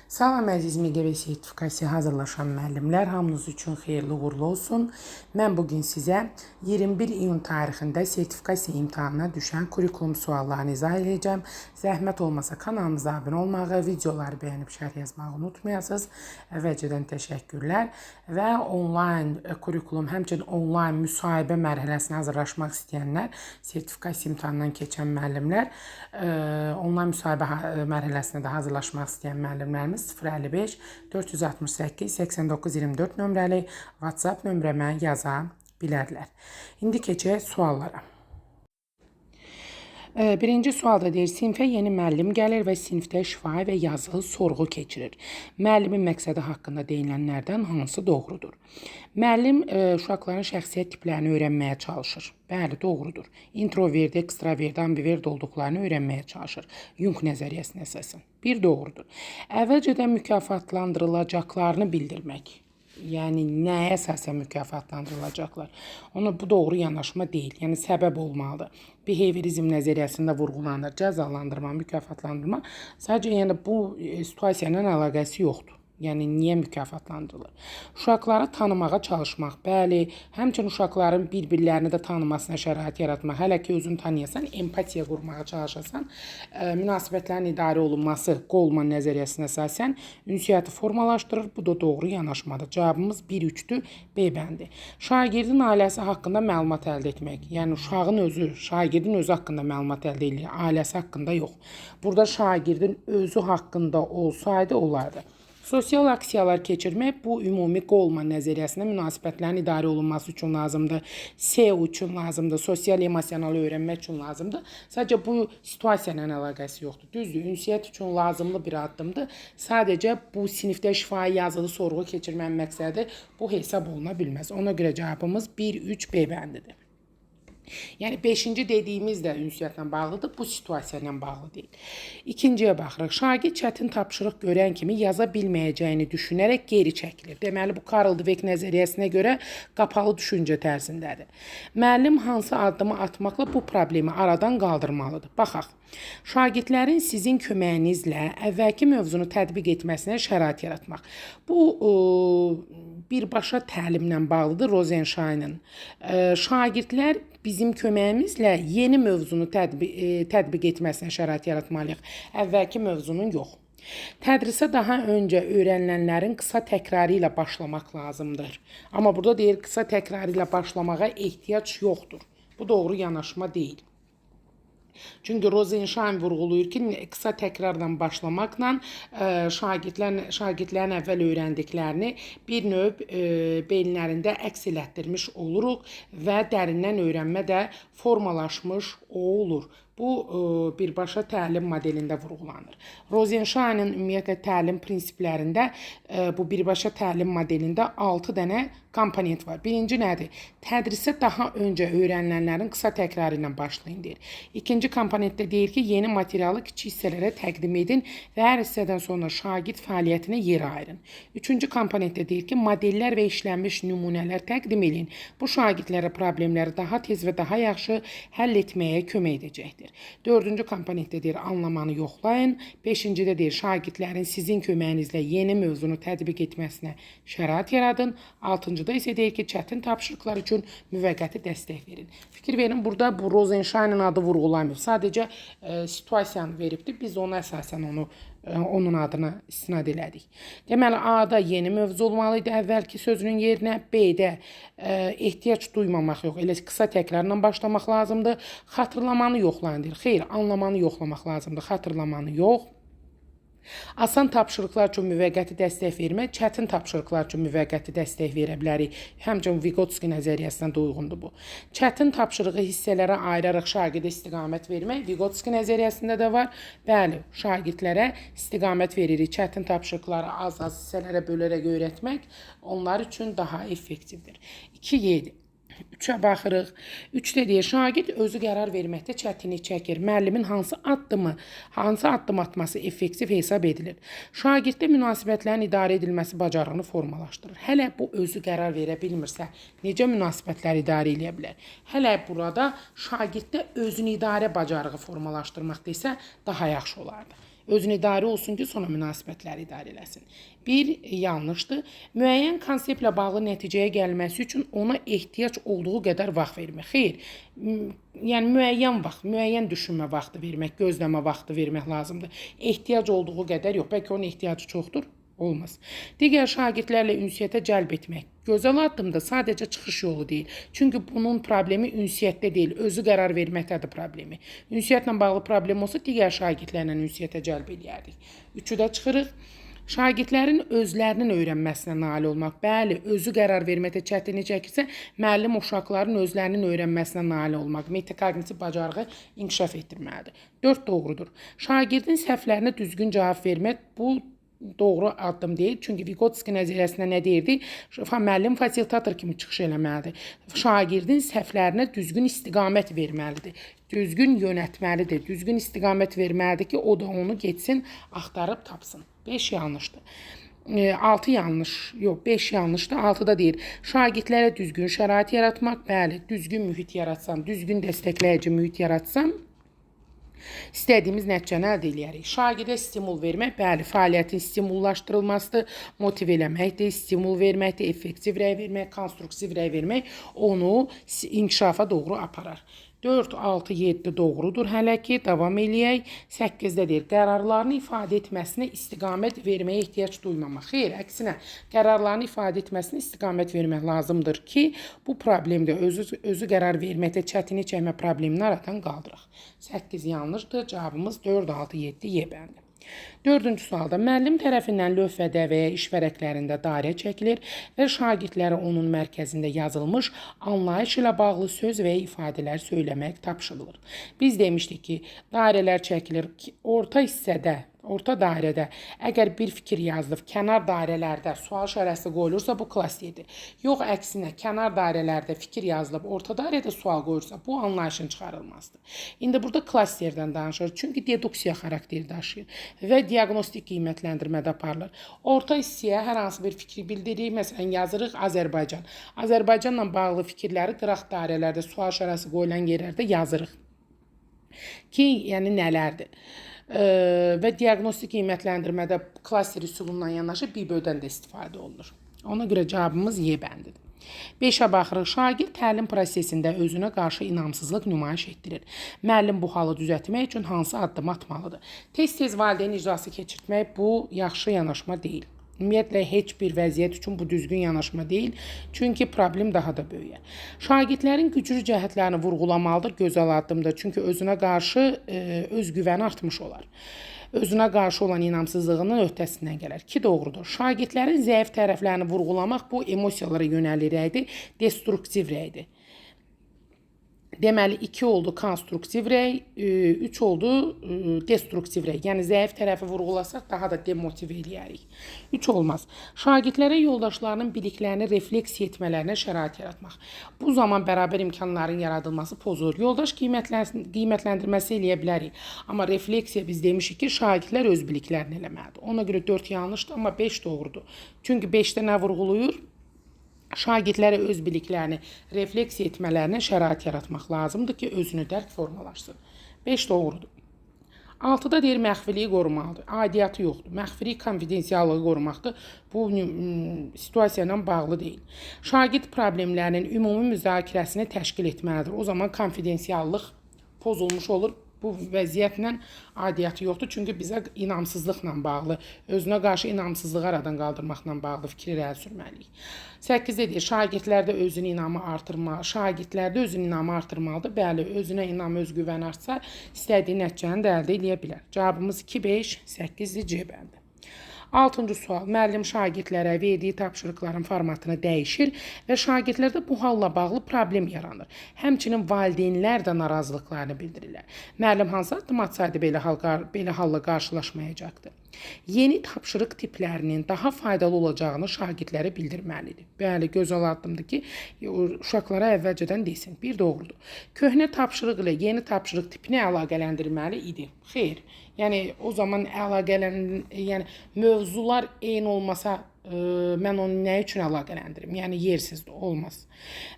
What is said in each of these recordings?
Salam əziz MQV sertifikasiya hazırlaşan müəllimlər, hamınız üçün xeyirli uğurlu olsun. Mən bugün sizə 21 iyun tarixində sertifikasiya imtahanına düşən kurikulum suallarını izah edəcəm. Zəhmət olmasa kanalımıza abunə olmağı, videoları bəyənib şərh yazmağı unutmayasınız. Əvvəlcədən təşəkkürlər və onlayn kurikulum, həmçinin onlayn müsahibə mərhələsinə hazırlaşmaq istəyənlər, sertifikasiya imtahanından keçən müəllimlər, onlayn müsahibə mərhələsinə də hazırlaşmaq istəyən müəllimlərimiz 055 468 8924 nömrəli WhatsApp nömrəmə yaza bilərlər. İndi keçək suallara. Birinci sualda deyir, sinfə yeni müəllim gəlir və sinfdə şifahi və yazılı sorğu keçirir. Müəllimin məqsədi haqqında deyilənlərdən hansı doğrudur? Müəllim uşaqların şəxsiyyət tiplərini öyrənməyə çalışır. Bəli, doğrudur. Introvert, ekstravert, ambivert olduqlarını öyrənməyə çalışır. Jung nəzəriyyəsinə əsasən. Bir doğrudur. Əvvəlcədən mükafatlandırılacaqlarını bildirmək. Yəni, nəyə əsasən mükafatlandırılacaqlar? Ona bu doğru yanaşma deyil. Yəni, səbəb olmalıdır. Behaviorizm nəzəriyyəsində vurğulanır. Cəzalandırma, mükafatlandırma. Sadəcə, yəni, bu situasiya ilə əlaqəsi yoxdur. Yəni, niyə mükafatlandırılır? Uşaqları tanımağa çalışmaq, bəli, həmçinin uşaqların bir-birlərini də tanımasına şərait yaratmaq, hələ ki, özünü tanıyasan, empatiya qurmağa çalışasan, münasibətlərin idarə olunması Goleman nəzəriyyəsinə əsasən ünsiyyəti formalaşdırır, bu da doğru yanaşmadır. Cavabımız 1-3-dür, B bəndi. Şagirdin ailəsi haqqında məlumat əldə etmək, yəni uşağın özü, şagirdin özü haqqında məlumat əldə edilir, ailəsi haqqında yox. Burada şagirdin özü haqqında olsaydı, olardı. Sosial aksiyalar keçirmək bu ümumi Goleman nəzəriyyəsində münasibətlərin idarə olunması üçün lazımdır. SEO üçün lazımdır, sosial emosional öyrənmək üçün lazımdır. Sadəcə bu situasiya ilə əlaqəsi yoxdur. Düzdür, ünsiyyət üçün lazımlı bir addımdır. Sadəcə bu sinifdə şifahi yazılı sorğu keçirmənin məqsədi bu hesab oluna bilməz. Ona görə cavabımız 1-3 B bəndidir. Yəni 5-ci dediyimiz də ünsiyyətlə bağlıdır, bu situasiya ilə bağlı deyil. İkinciyə baxırıq. Şagird çətin tapşırıq görən kimi yaza bilməyəcəyini düşünərək geri çəkilir. Deməli, bu Karl Dweck nəzəriyyəsinə görə qapalı düşüncə tərzindədir. Müəllim hansı addımı atmaqla bu problemi aradan qaldırmalıdır? Baxaq. Şagirdlərin sizin köməyinizlə əvvəlki mövzunu tətbiq etməsinə şərait yaratmaq. Bu birbaşa təlimlə bağlıdır Rosenstein'ın. Şagirdlər bizim köməyimizlə yeni mövzunu tətbiq etməsinə şərait yaratmalıyıq. Əvvəlki mövzunun yox. Tədrisə daha öncə öyrənilənlərin qısa təkrarı ilə başlamaq lazımdır. Amma burada deyir, qısa təkrarı ilə başlamağa ehtiyac yoxdur. Bu doğru yanaşma deyil. Çünki Rosenstein vurğulayır ki, qısa təkrardan başlamaqla şagirdlərin əvvəl öyrəndiklərini bir növ beyinlərində əks elətdirmiş oluruq və dərindən öyrənmə də formalaşmış olur. Bu birbaşa təlim modelində vurğulanır. Rosenstein'ın ümumiyyətlə təlim prinsiplərində bu birbaşa təlim modelində 6 dənə komponent var. Birinci nədir? Tədrisə daha öncə öyrənilənlərin qısa təkrarı ilə başlayın deyir. İkinci komponentdə deyir ki, yeni materialı kiçik hissələrə təqdim edin və hər hissədən sonra şagird fəaliyyətinə yer ayırın. Üçüncü komponentdə deyir ki, modellər və işlənmiş nümunələr təqdim edin. Bu şagirdlərə problemləri daha tez və daha yaxşı həll etməyə kömək edəcəkdir. Dördüncü komponentdə deyir, anlamanı yoxlayın. Beşincidə deyir, şagirdlərin sizin köməyinizlə yeni mövzunu tətbiq etməsinə şərait yaradın. Altıncıda isə deyir ki, çətin tapşırıqlar üçün müvəqqəti dəstək verin. Fikir verin, burada bu Rosenstein'ın adı vurğulanmır. Sadəcə situasiyanı veribdir. Biz ona əsasən onun adına istinad elədik. Deməli, A-da yeni mövzu olmalıydı əvvəlki sözünün yerinə. B-də ehtiyac duymamaq yox, elə qısa təkrarla başlamaq lazımdır. Xatırlamanı yoxlayın deyir. Xeyr, anlamanı yoxlamaq lazımdır. Xatırlamanı yox. Asan tapşırıqlar üçün müvəqqəti dəstək vermək, çətin tapşırıqlar üçün müvəqqəti dəstək verə bilərik. Həmçinin Vygotsky nəzəriyyəsinə də uyğundur bu. Çətin tapşırığı hissələrə ayıraraq şagirdə istiqamət vermək Vygotsky nəzəriyyəsində də var. Bəli, şagirdlərə istiqamət veririk. Çətin tapşırıqları az-az hissələrə bölərək öyrətmək onlar üçün daha effektivdir. 2-7. 3-ə baxırıq. 3-də deyir, şagird özü qərar verməkdə çətinlik çəkir. Müəllimin hansı addım atması effektiv hesab edilir? Şagirddə münasibətlərin idarə edilməsi bacarığını formalaşdırır. Hələ bu özü qərar verə bilmirsə, necə münasibətləri idarə edə bilər? Hələ burada şagirddə özünü idarə bacarığı formalaşdırmaq desə daha yaxşı olardı. Özünü idarə olsun ki, sonra münasibətləri idarə eləsin. Bir, yanlışdır. Müəyyən konseptlə bağlı nəticəyə gəlməsi üçün ona ehtiyac olduğu qədər vaxt vermək. Xeyr, yəni müəyyən vaxt, müəyyən düşünmə vaxtı vermək, gözləmə vaxtı vermək lazımdır. Ehtiyac olduğu qədər yox, bəlkə onun ehtiyacı çoxdur. Olmaz. Digər şagirdlərlə ünsiyyətə cəlb etmək. Gözəl addımda sadəcə çıxış yolu deyil. Çünki bunun problemi ünsiyyətdə deyil, özü qərar verməkdədir problemi. Ünsiyyətlə bağlı problem olsa digər şagirdlərlə ünsiyyətə cəlb edərdik. Üçü də çıxırıq. Şagirdlərin özlərinin öyrənməsinə nail olmaq. Bəli, özü qərar verməkdə çətinlik çəkirsə, müəllim uşaqların özlərinin öyrənməsinə nail olmaq, metakognitiv bacarığı inkişaf etdirməlidir. 4 doğrudur. Şagirdin səhvlərinə düzgün cavab vermək bu doğru addım deyil. Çünki Vygotsky nəzəriyyəsində nə deyirdi? Müəllim fasilitator kimi çıxış eləməlidir. Şagirdin səhvlərinə düzgün istiqamət verməlidir. Düzgün yönətməlidir. Düzgün istiqamət verməlidir ki, o da onu getsin, axtarıb tapsın. 5 yanlışdır. 6 yanlış, yox 5 yanlışdır. 6-da deyir, şagirdlərə düzgün şərait yaratmaq. Bəli, düzgün mühit yaratsam, düzgün dəstəkləyici mühit yaratsam, İstədiyimiz nəticəni əldə edərik. Şagirdə stimul vermək, bəli, fəaliyyətin stimullaşdırılmasıdır, motiv eləməkdir, stimul verməkdir, effektiv rəy vermək, konstruktiv rəy vermək onu inkişafa doğru aparar. 4, 6, 7 doğrudur hələ ki, davam eləyək. 8-də deyir, qərarlarını ifadə etməsinə istiqamət verməyə ehtiyac duymamaq. Xeyr, əksinə, qərarlarını ifadə etməsinə istiqamət vermək lazımdır ki, bu problemdə özü qərar verməkdə çətinlik çəkmə problemini aradan qaldıraq. 8 yanlışdır, cavabımız 4, 6, 7 Y bəndi. 4-cü sualda müəllim tərəfindən lövhədə və ya iş vərəqlərində dairə çəkilir və şagirdlərə onun mərkəzində yazılmış anlayış ilə bağlı söz və ya ifadələr söyləmək tapşırılır. Biz demişdik ki, dairələr çəkilir orta hissədə, orta dairədə əgər bir fikir yazılıb, kənar dairələrdə sual işarəsi qoyulursa bu klasterdir. Yox, əksinə, kənar dairələrdə fikir yazılıb, orta dairədə sual qoyulursa bu anlayışın çıxarılmasıdır. İndi burada klasterdən danışırıq, çünki deduksiya xarakteri daşıyır və diaqnostik qiymətləndirmədə aparılır. Orta hissəyə hər hansı bir fikri bildiririk, məsələn, yazırıq Azərbaycan. Azərbaycanla bağlı fikirləri qıraq dairələrdə sual işarəsi qoyulan yerlərdə yazırıq ki, yəni nələrdir? Və diaqnostik qiymətləndirmədə klaster üsulundan yanaşı BİBÖ-dən də istifadə olunur. Ona görə cavabımız Y bəndidir. 5-ə baxırıq. Şagird təlim prosesində özünə qarşı inamsızlıq nümayiş etdirir. Müəllim bu halı düzəltmək üçün hansı addım atmalıdır? Tez-tez valideyn icrası keçirtmək bu yaxşı yanaşma deyil. Ümumiyyətlə, heç bir vəziyyət üçün bu düzgün yanaşma deyil, çünki problem daha da böyüyər. Şagirdlərin güclü cəhətlərini vurğulamalıdır, gözəl addımdır, çünki özünə qarşı özgüvəni artmış olar. Özünə qarşı olan inamsızlığının öhdəsindən gələr. 2 doğrudur. Şagirdlərin zəif tərəflərini vurğulamaq bu emosiyalara yönəli rəydir, destruktiv rəydir. Deməli, 2 oldu konstruktiv rəy, 3 oldu destruktiv rəy. Yəni, zəif tərəfi vurğulasaq daha da demotiv eləyərik. 3 olmaz. Şagirdlərə yoldaşlarının biliklərini refleksiya etmələrinə şərait yaratmaq. Bu zaman bərabər imkanların yaradılması pozulur. Yoldaş qiymətləndirməsi eləyə bilərik. Amma refleksiya biz demişik ki, şagirdlər öz biliklərini eləməlidir. Ona görə 4 yanlışdır, amma 5 doğrudur. Çünki 5-də nə vurğuluyur? Şagirdlərə öz biliklərini refleksiya etmələrinə şərait yaratmaq lazımdır ki, özünü dərk formalaşsın. 5 doğrudur. 6-da deyir, məxfiliyi qorumalıdır. Aidiyyatı yoxdur. Məxfiliyi konfidensiallığı qorumaqdır. Bu situasiya ilə bağlı deyil. Şagird problemlərinin ümumi müzakirəsini təşkil etməlidir. O zaman konfidensiallıq pozulmuş olur. Bu vəziyyətlə aidiyyatı yoxdur, çünki bizə inamsızlıqla bağlı, özünə qarşı inamsızlığı aradan qaldırmaqla bağlı fikri irəli sürməliyik. 8-də deyir, şagirdlərdə özünü inamı artırmalıdır. Bəli, özünə inam, özgüvən artsa, istədiyi nəticəni də əldə edə bilər. Cavabımız 2, 5, 8-dir, C bəndi. 6-cı sual. Müəllim şagirdlərə verdiyi tapşırıqların formatını dəyişir və şagirdlərdə bu halla bağlı problem yaranır. Həmçinin valideynlər də narazılıqlarını bildirirlər. Müəllim hansı addım atsaydı belə halla qarşılaşmayacaqdı? Yeni tapşırıq tiplərinin daha faydalı olacağını şagirdlərə bildirməlidir. Bəli, gözəl addımdır ki, uşaqlara əvvəlcədən desin. Bir doğrudur. Köhnə tapşırıq ilə yeni tapşırıq tipini əlaqələndirməli idi. Xeyr. Yəni, o zaman mövzular eyni olmasa, mən onu nə üçün əlaqələndirim? Yəni, yersizdir, olmaz.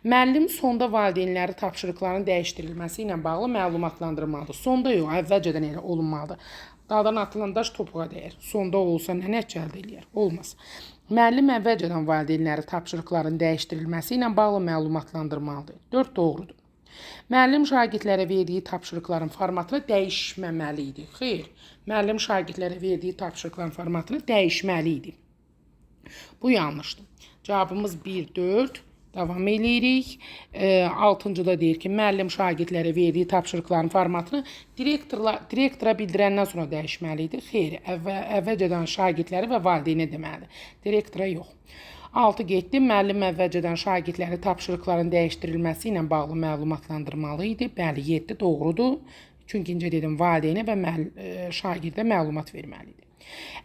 Müəllim sonda valideynləri tapşırıqların dəyişdirilməsi ilə bağlı məlumatlandırmalıdır. Sonda yox, əvvəlcədən elə olunmalıdır. Dağdan atılan daş topuğa dəyər. Sonda olsa nə nəticə əldə eləyər? Olmaz. Müəllim əvvəlcədən valideynləri tapşırıqların dəyişdirilməsi ilə bağlı məlumatlandırmalıdır. 4 doğrudur. Müəllim şagirdlərə verdiyi tapşırıqların formatını dəyişməməli idi. Xeyr, müəllim şagirdlərə verdiyi tapşırıqların formatını dəyişməli idi. Bu yanlışdır. Cavabımız 1-4. Davam edirik. 6-cıda deyir ki, müəllim şagirdlərə verdiyi tapşırıqların formatını direktora bildirəndən sonra dəyişməli idi. Xeyr, əvvəlcədən şagirdləri və valideynə deməlidir. Direktora yox. 6 getdi. Müəllim əvvəlcədən şagirdləri tapşırıqların dəyişdirilməsi ilə bağlı məlumatlandırmalı idi. Bəli, 7 doğrudur. Çünki incə dedim, valideynə və şagirdə məlumat verməlidir.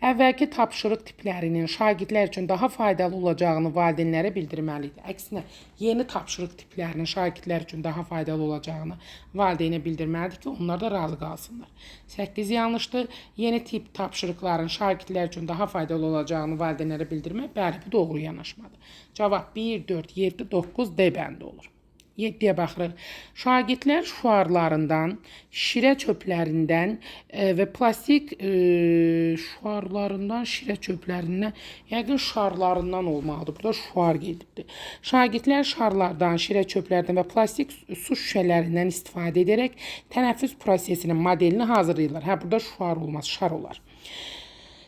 Əvvəlki tapşırıq tiplərinin şagirdlər üçün daha faydalı olacağını valideynlərə bildirməlidir. Əksinə, yeni tapşırıq tiplərinin şagirdlər üçün daha faydalı olacağını valideynə bildirməlidir ki, onlar da razı qalsınlar. 8 yanlışdır. Yeni tip tapşırıqların şagirdlər üçün daha faydalı olacağını valideynlərə bildirmək, bəli, bu doğru yanaşmadır. Cavab 1, 4, 7, 9 D bəndi olur. 7-yə baxırıq. Şagirdlər şüarlarından, şirə çöplərindən və plastik şüarlarından, şirə çöplərindən, yəqin şarlarından olmalıdır. Burada şüar gedibdir. Şagirdlər şarlardan, şirə çöplərdən və plastik su şüşələrindən istifadə edərək tənəffüs prosesinin modelini hazırlayırlar. Hə, burada şüar olmaz, şar olar.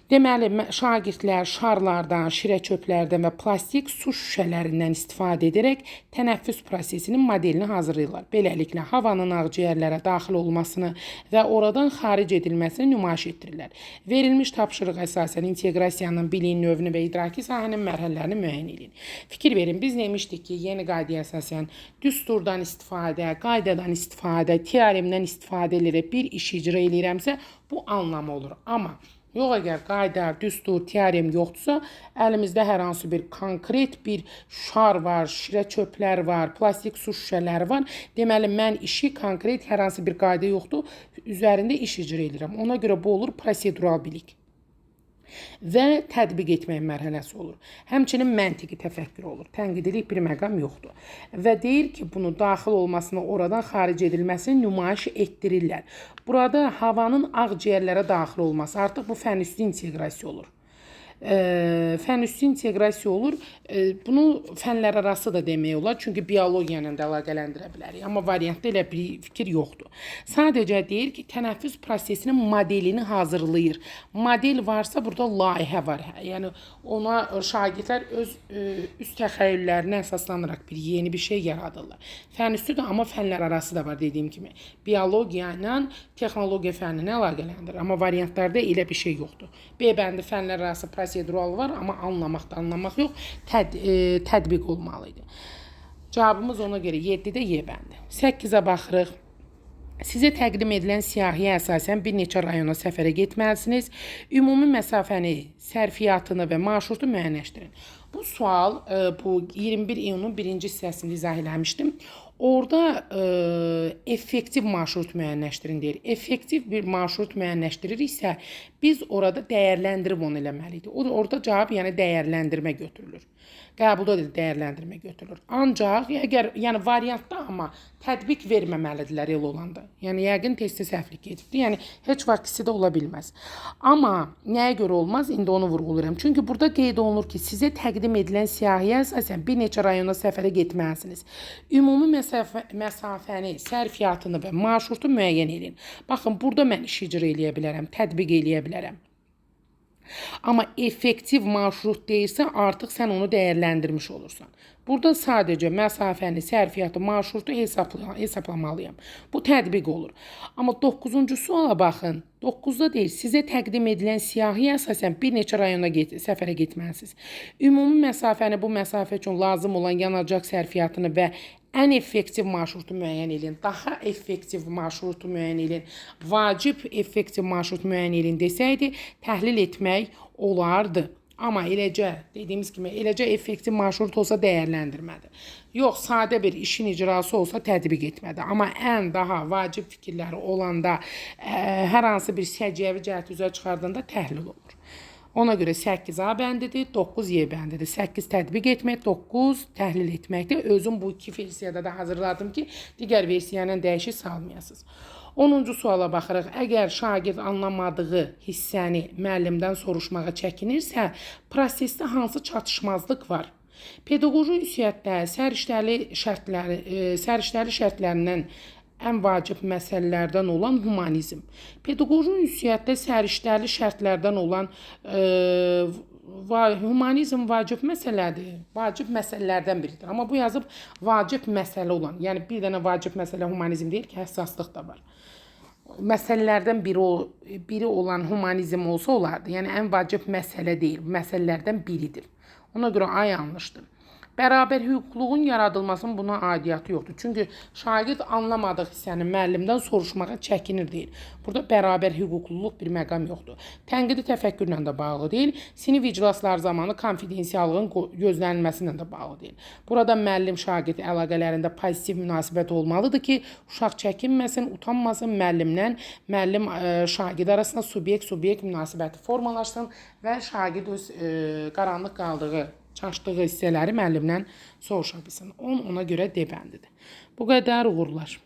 Deməli, şagirdlər şarlardan, şirə çöplərdən və plastik su şüşələrindən istifadə edərək tənəffüs prosesinin modelini hazırlayırlar. Beləliklə, havanın ağciyərlərə daxil olmasını və oradan xaric edilməsini nümayiş etdirirlər. Verilmiş tapşırıq əsasən inteqrasiyanın biliyin növünü və idraki sahənin mərhələlərini müəyyən edin. Fikir verin, biz demişdik ki, yeni qaydaya əsasən düsturdan istifadə, qaydadan istifadə, teoremdən istifadə edərək bir iş icra edirəmsə, bu anlamı olur. Amma yox, əgər qayda, düstur, teorem yoxdursa, əlimizdə hər hansı bir konkret bir şar var, şirə çöplər var, plastik su şüşələri var. Deməli, mən işi konkret hər hansı bir qayda yoxdur, üzərində iş icra edirəm. Ona görə bu olur prosedural bilik və tətbiq etmək mərhələsi olur. Həmçinin məntiqi təfəkkür olur. Tənqidilik bir məqam yoxdur. Və deyir ki, bunu daxil olmasını, oradan xaric edilməsini nümayiş etdirirlər. Burada havanın ağciyərlərə daxil olması artıq bu fənüstü inteqrasiya olur. Fənüstü inteqrasiya olur. Bunu fənlər arası da demək olar. Çünki biologiya ilə də əlaqələndirə bilərik. Amma variantda elə bir fikir yoxdur. Sadəcə deyir ki, tənəffüs prosesinin modelini hazırlayır. Model varsa burada layihə var. Yəni ona şagirdlər öz üst təxəyyüllərinə əsaslanaraq bir yeni bir şey yaradırlar. Fənüstü də, amma fənlər arası da var dediyim kimi. Biologiya ilə texnologiya fənnini əlaqələndirir. Amma variantlarda elə bir şey yoxdur. B bəndi fənlər arası prosedural var, amma anlamaq yox, tətbiq olmalıydı. Cavabımız ona görə 7-də Y bəndi. 8-ə baxırıq. Sizə təqdim edilən siyahıya əsasən bir neçə rayona səfərə getməlisiniz. Ümumi məsafəni, sərfiyyatını və marşrutu müəyyənləşdirin. Bu sual, bu 21 iyunun birinci hissəsində izah eləmişdim. Orada effektiv marşrut müəyyənləşdirin deyir. Effektiv bir marşrut müəyyənləşdiririksə, biz orada dəyərləndirib onu eləməliydik. Orada cavab, yəni dəyərləndirmə götürülür. Qəbulda da dəyərləndirmə götürülür. Ancaq, yəni variantda amma tətbiq verməməlidirlər el olanda. Yəni, yəqin testi səhvlik gedibdir. Yəni, heç vaxt ikisi də ola bilməz. Amma nəyə görə olmaz? İndi onu vurğuluram. Çünki burada qeyd olunur ki, sizə təqdim edilən siyahıya əsasən bir neçə rayona səfərə getməlisiniz. Ümumi məsafəni, sərfiyyatını və marşrutu müəyyən edin. Baxın, burada mən iş icra eləyə bilərəm, tətbiq eləyə bilərəm. Amma effektiv marşrut deyilsə, artıq sən onu dəyərləndirmiş olursan. Burada sadəcə məsafəni, sərfiyyatı, marşrutu hesaplamalıyam. Bu tətbiq olur. Amma 9-cu suala baxın. 9-da deyil, sizə təqdim edilən siyahıya əsasən bir neçə rayona səfərə getməlisiniz. Ümumi məsafəni, bu məsafə üçün lazım olan yanacaq sərfiyyatını və ən effektiv marşrutu müəyyən edin. Daha effektiv marşrutu müəyyən edin. Vacib effektiv marşrut müəyyən edin desəydi, təhlil etmək olardı. Amma eləcə, dediyimiz kimi, eləcə effektiv marşrut olsa dəyərləndirmədi. Yox, sadə bir işin icrası olsa tətbiq etmədi. Amma ən daha vacib fikirləri olanda, hər hansı bir səciyyəvi cəhət üzrə çıxardığında təhlil olur. Ona görə 8A bəndidir, 9Y bəndidir. 8 tətbiq etmək, 9 təhlil etməkdir. Özüm bu iki versiyada da hazırladım ki, digər versiya ilə dəyişik salmayasınız. 10-cu suala baxırıq. Əgər şagird anlamadığı hissəni müəllimdən soruşmağa çəkinirsə, prosesdə hansı çatışmazlıq var? Pedaqoji ünsiyyətdə səriştəli şərtlərindən ən vacib məsələlərdən olan humanizm. Pedaqoji ünsiyyətdə səriştəli şərtlərdən olan humanizm vacib məsələdir. Vacib məsələlərdən biridir. Amma bu yazıb vacib məsələ olan. Yəni bir dənə vacib məsələ humanizm deyil ki, həssaslıq da var. Məsələlərdən biri olan humanizm olsa olardı. Yəni ən vacib məsələ deyil, məsələlərdən biridir. Ona görə A yanlışdır. Bərabər hüquqluğun yaradılmasının buna aidiyyatı yoxdur. Çünki şagird anlamadığı hissəni müəllimdən soruşmağa çəkinir deyil. Burada bərabər hüquqluluq bir məqam yoxdur. Tənqidi təfəkkürlə də bağlı deyil. Sinif iclasları zamanı konfidensiallığın gözlənilməsinə də bağlı deyil. Burada müəllim-şagird əlaqələrində pozitiv münasibət olmalıdır ki, uşaq çəkinməsin, utanmasın, müəllim-şagird arasında subyekt münasibəti formalaşsın və şagird öz qaranlıq qaldığı çaşdığı hissələri müəllimdən soruşa bilsin. Ona görə D bəndidir. Bu qədər, uğurlar.